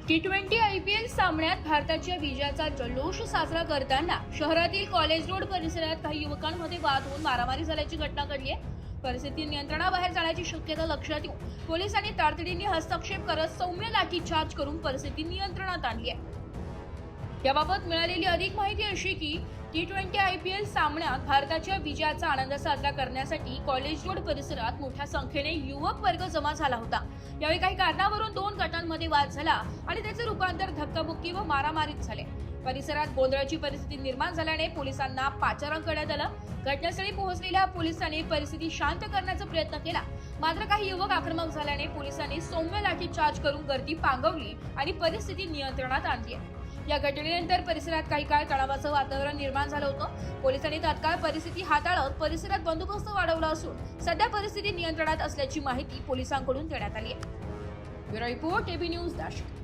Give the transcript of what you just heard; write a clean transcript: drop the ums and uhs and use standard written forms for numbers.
T20 IPL सामन्यात भारताच्या विजयाचा जल्लोष साजरा करताना शहरातील कॉलेज रोड परिसरात काही युवकांमध्ये वाद होऊन मारामारी झाल्याची घटना घडली आहे। परिस्थिती नियंत्रणाबाहेर जाण्याची शक्यता लक्षात घेऊन पोलिसांनी तातडीने हस्तक्षेप करत सौम्य लाठीचार्ज करून परिस्थिती नियंत्रणात आणली आहे। याबाबत मिळालेली अधिक माहिती अशी की T20 IPL सामन्यात भारताच्या विजयाचा आनंद साजरा करण्यासाठी कॉलेज रोड परिसरात मोठ्या संख्येने युवक वर्ग जमा झाला होता। यावेळी काही कारणावरून दोन गटांमध्ये वाद झाला आणि त्याचे रूपांतर धक्काबुक्की व मारामारीत झाले। परिसरात गोंधळाची परिस्थिती निर्माण झाल्याने पोलिसांना पाचारण करण्यात आलं। घटनास्थळी पोहोचलेल्या पोलिसांनी परिस्थिती शांत करण्याचा प्रयत्न केला, मात्र काही युवक आक्रमक झाल्याने पोलिसांनी सौम्य लाठीचार्ज करून गर्दी पांगवली आणि परिस्थिती नियंत्रणात आणली आहे। या घटनेनंतर परिसरात काही काळ तणावाचं वातावरण निर्माण झालं होतं। पोलिसांनी तात्काळ परिस्थिती हाताळत परिसरात बंदोबस्त वाढवला असून सध्या परिस्थिती नियंत्रणात असल्याची माहिती पोलिसांकडून देण्यात आली आहे। Bureau report AB news Nashik.